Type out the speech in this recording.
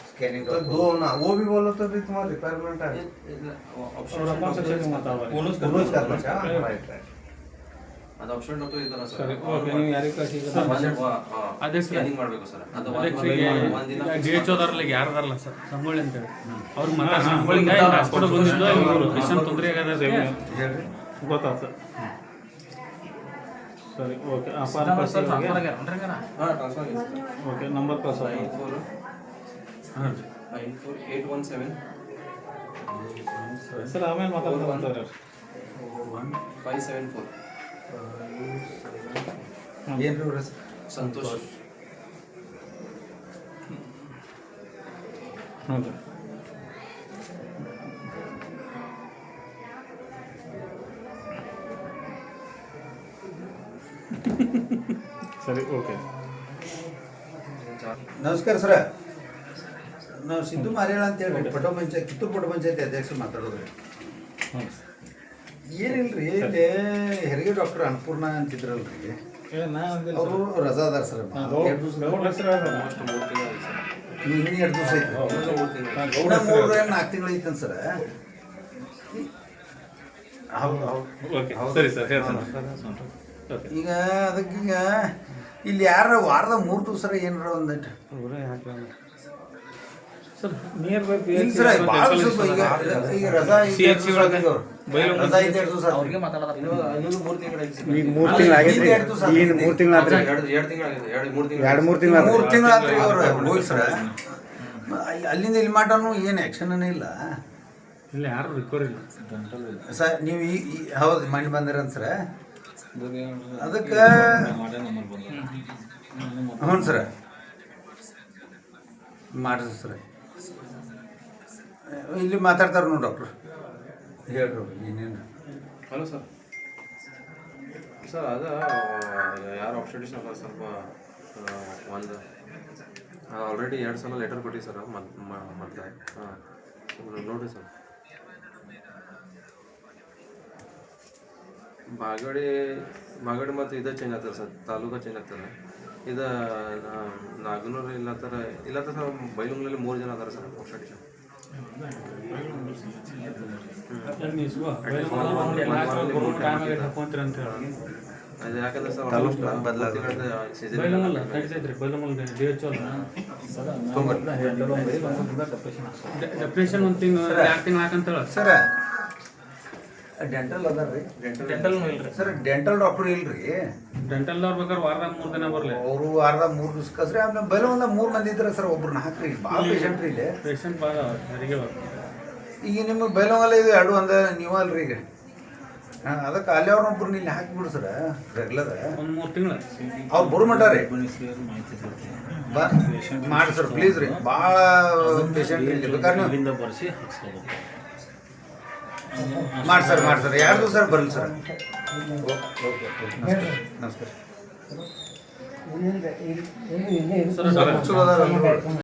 scanning तो दो ना वो भी बोलो तो भी तुम्हारा रिक्वायरमेंट है कौनच करना चाहिए राइट राइट ಅದು ಆಪ್ಷನ್ ಡಾಕ್ಟರ್ ಇದ್ದಾರಾ ಸರ್ ಸರಿ ಓಕೆ ನೀವು ಯಾರಿಗೆ ಕಳಿಸಿದ್ರೆ ಅದೇ ಸ್ಕ್ಯಾನಿಂಗ್ ಮಾಡಬೇಕು ಸರ್ ಅದು ಒಂದಿನ ಡಿಎಚ್ಒದವ್ರಲ್ಲಿ ಯಾರು ಅದಾರಲ್ಲ ಸರ್ ಸಂಗೊಳ್ಳಿ ಅಂತೇಳಿ ಅವ್ರಿಗೆ ಮತ್ತೆ ಸಂಗೊಳ್ಳಿಗೆ ಹಾಸ್ಪಿಟಲ್ ಬಂದಿದ್ದು ಇವರು ಪೇಷಂಟ್ ತೊಂದರೆ ಆಗದ ಗೊತ್ತಾಯ್ತು ಸರ್ ಸರಿ ಓಕೆ ಟ್ರಾನ್ಸ್ಫರ್ ಓಕೆ ನಂಬರ್ ಕಳಿಸ 94817 ಸರ್ ಆಮೇಲೆ ಮಾತಾಡ್ತಾರೆ 574 ಏನು ರೀ ಸಂತೋಷ್ ಹೌದು ಸರಿ ಓಕೆ ನಮಸ್ಕಾರ ಸರ ನಾವು ಸಿದ್ದು ಮಾರೇಳ ಅಂತ ಹೇಳಿ ಪಟೋ ಪಂಚಾಯತ್ ಕಿತ್ತೂರು ಪಟೋ ಪಂಚಾಯತಿ ಅಧ್ಯಕ್ಷರು ಮಾತಾಡೋದು ರೀ ಹ್ಞೂ ಏನಿಲ್ರಿ ಇಲ್ಲಿ ಹೆರಿಗೆ ಡಾಕ್ಟರ್ ಅನ್ನಪೂರ್ಣ ಅಂತಿದ್ರಲ್ರಿ ಅವರು ರಜಾ ಅದಾರ ಸರ್ ಇನ್ನೂ 2 ದಿವಸ ಐತಿ ಕೂಡ 3-4 ತಿಂಗಳು ಐತನ್ ಸರ್ ಓಕೆ ಸರಿ ಸರ್ ಹೇಳ್ತೀನಿ ಓಕೆ ಈಗ ಅದಕ್ಕೀಗ ಇಲ್ಲಿ ಯಾರ ವಾರದ 3 ದಿವಸ ಏನಾರ ಒಂದಿಟ್ಟು ಸರ್ ನಿಯರ್ ಬೈ ಇಲ್ಲ ಸರ್ ಭಾಳ ಸ್ವಲ್ಪ ಈಗ ರಜಾ ರಜಾ ಐತೆ 2 ದಿವಸ ಅವ್ರಿಗೆ ಮಾತಾಡೋದು ಇನ್ನೊಂದು 3 ತಿಂಗಳು ಈಗ 3 ತಿಂಗಳು ಆಗೈತ್ರಿ ಈಗ 3 ತಿಂಗಳು ಆತ್ರಿ 2 ತಿಂಗಳಾಗಿದೆ 3 ತಿಂಗಳು 2-3 ತಿಂಗಳು ಆತ್ರಿ 3 ತಿಂಗಳು ಆತ್ರಿ ಅವ್ರು ಹೋಗಿ ಸರ್ ಅಲ್ಲಿಂದ ಇಲ್ಲಿ ಮಟನು ಏನು ಆ್ಯಕ್ಷನ್ ಇಲ್ಲ ಇಲ್ಲ ಯಾರು ರಿಕವರಿ ಇಲ್ಲ ಸರ್ ನೀವು ಹೌದು ಮಾಡಿ ಬಂದಿರಂತ ಸರ್ ಅದಕ್ಕೆ ಹ್ಞೂ ಸರ್ ಮಾಡಿರಿ ಸರ್ ಇಲ್ಲಿ ಮಾತಾಡ್ತಾರೆ ನೋಡಿ ಡಾಕ್ಟ್ರು ಹೇಳ್ರಿ ಏನೇನು ಹಲೋ ಸರ್ ಸರ್ ಅದು ಯಾರು ಆಪ್ಷನ್ ಅಲ್ಲ ಸ್ವಲ್ಪ ಒಂದು ಆಲ್ರೆಡಿ 2 ಸಲ ಲೆಟರ್ ಕೊಟ್ಟಿ ಸರ್ ಮೊದಲು ಹಾಂ ನೋಡಿರಿ ಸರ್ ಮಾಗಡಿ ಮತ್ತು ಇದು ಚೇಂಜ್ ಆಗ್ತದೆ ಸರ್ ತಾಲೂಕು ಚೇಂಜ್ ಆಗ್ತದೆ ಇದು ನಾಗನೂರು ಇಲ್ಲ ಸರ್ ಬೈಲುಂಗ್ಲಲ್ಲಿ 3 ಜನ ಅದಾರ ಸರ್ ಆಪ್ಷನ್ ಅದು ಯಾಕಂದ್ರೆ ಸರ್ ಡೆಪ್ರೆಷನ್ ಒಂದು ತಿಂಗಳು 2 ತಿಂಗಳು ಹಾಕಂತೇಳ ಸರ್ ಡೆಂಟಲ್ ಅದಾರ ರೀ ಡೆಂಟಲ್ನು ಇಲ್ರಿ ಸರ್ ಡೆಂಟಲ್ ಡಾಕ್ಟರ್ ಇಲ್ರಿ ಡೆಂಟಲ್ದವ್ರು ಬೇಕಾದ್ರೆ ವಾರದಾಗ 3 ದಿನ ಬರಲಿ ಅವರು ವಾರದಾಗ 3 ದಿವಸ ಕಸ್ರಿ ಆಮೇಲೆ ಬೈಲ ಒಂದು 3 ಮಂದಿ ಇದ್ರೆ ಸರ್ ಒಬ್ರನ್ನ ಹಾಕ್ರಿ ಭಾಳ ಪೇಷಂಟ್ ರೀ ಇಲ್ಲಿ ಪೇಷಂಟ್ ಭಾಳ ಹೆರಿಗೆ ಈಗ ನಿಮಗೆ ಬೈಲಂಗಲ್ಲ ಇದು 2 ಒಂದ ನೀವಲ್ರಿ ಈಗ ಅದಕ್ಕೆ ಅಲ್ಲಿ ಅವ್ರನ್ನೊಬ್ರನ್ನ ಇಲ್ಲಿ ಹಾಕಿಬಿಡು ಸರ್ ರೆಗ್ಯುಲರ್ ಒಂದು 3 ತಿಂಗಳು ಅವ್ರು ಬರು ಮಟ ರೀ ಮಾಡಿ ಸರ್ ಪ್ಲೀಸ್ ರೀ ಭಾಳ ಪೇಷಂಟ್ ಇಲ್ಲಿ ಬೇಕಾದ್ರೆ ನೀವು ಮಾಡಿ ಸರ್ 2 ದಿವಸ ಬರಲಿ ಸರ್ ನಮಸ್ಕಾರ ಸರ್